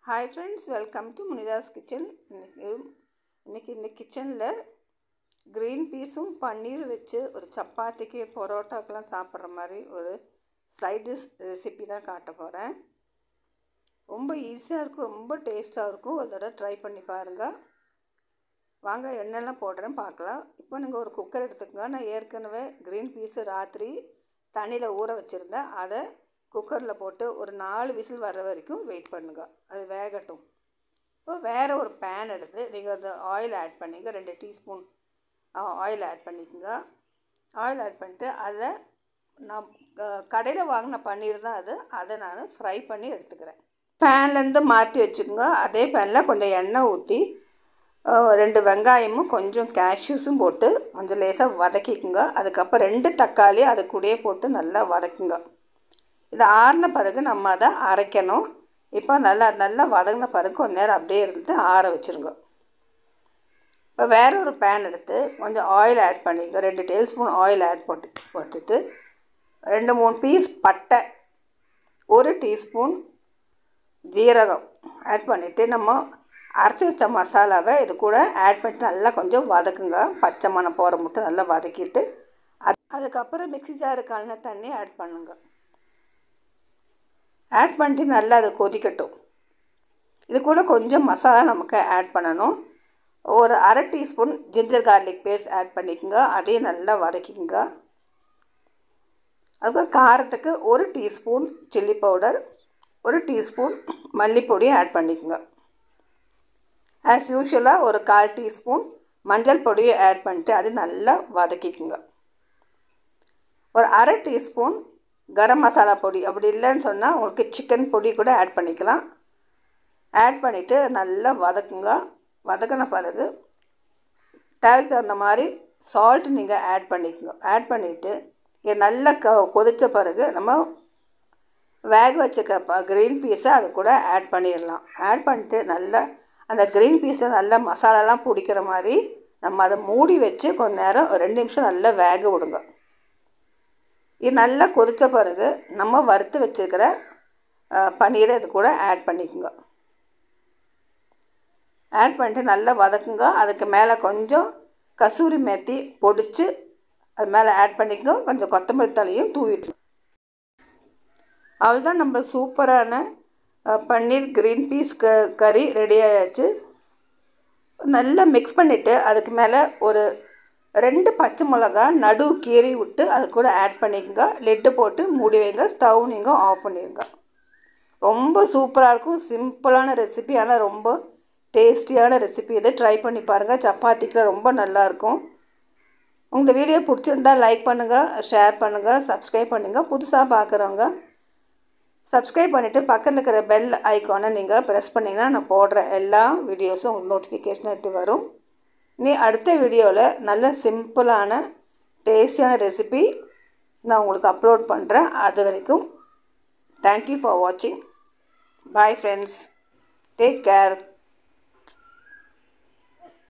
Hi friends, welcome to Munira's Kitchen. இன்னைக்கு இந்த கிச்சனில் க்ரீன் பீஸும் பன்னீர் வச்சு ஒரு சப்பாத்திக்கு பரோட்டாக்கெலாம் சாப்பிட்ற மாதிரி ஒரு சைடு ரெசிபி தான் காட்ட போகிறேன். ரொம்ப ஈஸியாக இருக்கும், ரொம்ப டேஸ்ட்டாக இருக்கும். ஒரு தடவை ட்ரை பண்ணி பாருங்கள். வாங்க என்னெல்லாம் போடுறேன்னு பார்க்கலாம். இப்போ நீங்கள் ஒரு குக்கர் எடுத்துக்கோங்க. நான் ஏற்கனவே க்ரீன் பீஸு ராத்திரி தண்ணியில் ஊற வச்சுருந்தேன். அதை குக்கரில் போட்டு ஒரு 4 விசில் வர்ற வரைக்கும் வெயிட் பண்ணுங்க, அது வேகட்டும். இப்போ வேறு ஒரு பேன் எடுத்து நீங்கள் அந்த ஆயில் ஆட் பண்ணிங்க. 2 டீஸ்பூன் ஆயில் ஆட் பண்ணிக்கோங்க. ஆயில் ஆட் பண்ணிட்டு அதை நான் கடையில் வாங்கின பன்னீர் தான் அதை நான் ஃப்ரை பண்ணி எடுத்துக்கிறேன். பேன்லேருந்து மாற்றி வச்சுக்கோங்க. அதே பேனில் கொஞ்சம் எண்ணெய் ஊற்றி 2 வெங்காயமும் கொஞ்சம் கேஷ்யூஸும் போட்டு கொஞ்சம் லேசாக வதக்கிக்குங்க. அதுக்கப்புறம் 2 தக்காளி அது கூடயே போட்டு நல்லா வதக்குங்க. இது ஆறின பிறகு நம்ம அதை அரைக்கணும். இப்போ நல்லா வதங்கின பிறகு கொஞ்ச நேரம் அப்படியே இருந்துட்டு ஆற வச்சுருங்க. இப்போ வேறு ஒரு பேன் எடுத்து கொஞ்சம் ஆயில் ஆட் பண்ணிங்க. 2 டேபிள்ஸ்பூன் ஆயில் ஆட் போட்டுட்டு 2-3 பீஸ் பட்டை, 1 டீஸ்பூன் ஜீரகம் ஆட் பண்ணிவிட்டு நம்ம அரைச்சி வச்ச மசாலாவை இது கூட ஆட் பண்ணிட்டு நல்லா கொஞ்சம் வதக்குங்க. பச்சை மணம் போகிற மட்டும் நல்லா வதக்கிட்டு அதுக்கப்புறம் மிக்ஸி ஜாரு கலந்த தண்ணி ஆட் பண்ணுங்க. ஆட் பண்ணிட்டு நல்லா அது கொதிக்கட்டும். இது கூட கொஞ்சம் மசாலா நமக்கு ஆட் பண்ணணும். ஒரு 1/2 teaspoon ginger garlic paste add பண்ணிக்கோங்க. அதையும் நல்லா வதக்கிக்கோங்க. அதுக்கு காரத்துக்கு 1 டீஸ்பூன் சில்லி பவுடர், 1 டீஸ்பூன் மல்லிப்பொடியும் ஆட் பண்ணிக்கோங்க. ஆஸ் யூஷுவலாக ஒரு 1/4 டீஸ்பூன் மஞ்சள் பொடியும் ஆட் பண்ணிட்டு அது நல்லா வதக்கிக்கோங்க. ஒரு 1/2 டீஸ்பூன் கரம் மசாலா பொடி, அப்படி இல்லைன்னு சொன்னால் உங்களுக்கு சிக்கன் பொடி கூட ஆட் பண்ணிக்கலாம். ஆட் பண்ணிவிட்டு நல்லா வதக்குங்க. வதக்கின பிறகு தேவைக்கு தகுந்த மாதிரி சால்ட் நீங்கள் ஆட் பண்ணிக்கோங்க. ஆட் பண்ணிவிட்டு இது நல்லா கொதித்த பிறகு நம்ம வேக வச்சுக்க க்ரீன் பீஸை அது கூட ஆட் பண்ணிடலாம். ஆட் பண்ணிட்டு நல்லா அந்த க்ரீன் பீஸில் நல்லா மசாலாலாம் பிடிக்கிற மாதிரி நம்ம அதை மூடி வச்சு கொஞ்ச நேரம் 2 நிமிஷம் நல்லா வேக விடுங்க. இது நல்லா கொதித்த பிறகு நம்ம வறுத்து வச்சுருக்கிற பன்னீரை இது கூட ஆட் பண்ணிக்கோங்க. ஆட் பண்ணிட்டு நல்லா வதக்குங்க. அதுக்கு மேலே கொஞ்சம் கசூரி மேத்தி பொடிச்சு அது மேலே ஆட் பண்ணிக்கோ. கொஞ்சம் கொத்தமல்லி தழையும் தூவிட்டு அவ்வளோதான், நம்ம சூப்பரான பன்னீர் க்ரீன் பீஸ் கறி ரெடி ஆயாச்சு. நல்லா மிக்ஸ் பண்ணிவிட்டு அதுக்கு மேலே ஒரு 2 பச்சை மிளகா நடு கீறி விட்டு அது கூட ஆட் பண்ணிக்கோங்க. லிட்டு போட்டு மூடி வைங்க. ஸ்டவ் நீங்கள் ஆஃப் பண்ணிடுங்க. ரொம்ப சூப்பராக இருக்கும். சிம்பிளான ரெசிபி, ஆனால் ரொம்ப டேஸ்டியான ரெசிபி. இதை ட்ரை பண்ணி பாருங்கள். சப்பாத்திக்கு ரொம்ப நல்லாயிருக்கும். உங்கள் வீடியோ பிடிச்சிருந்தால் லைக் பண்ணுங்கள், ஷேர் பண்ணுங்கள், சப்ஸ்கிரைப் பண்ணுங்கள். புதுசாக பார்க்குறவங்க சப்ஸ்கிரைப் பண்ணிவிட்டு பக்கத்தில் இருக்கிற பெல் ஐக்கானை நீங்கள் ப்ரெஸ் பண்ணிங்கன்னா நான் போடுற எல்லா வீடியோஸும் உங்களுக்கு நோட்டிஃபிகேஷன் எடுத்து வரும். நீ அடுத்த வீடியோவில் நல்ல சிம்பிளான டேஸ்டியான ரெசிபி நான் உங்களுக்கு அப்லோட் பண்ணுறேன். அது வரைக்கும் தேங்க்யூ ஃபார் வாட்சிங். Bye friends, take care.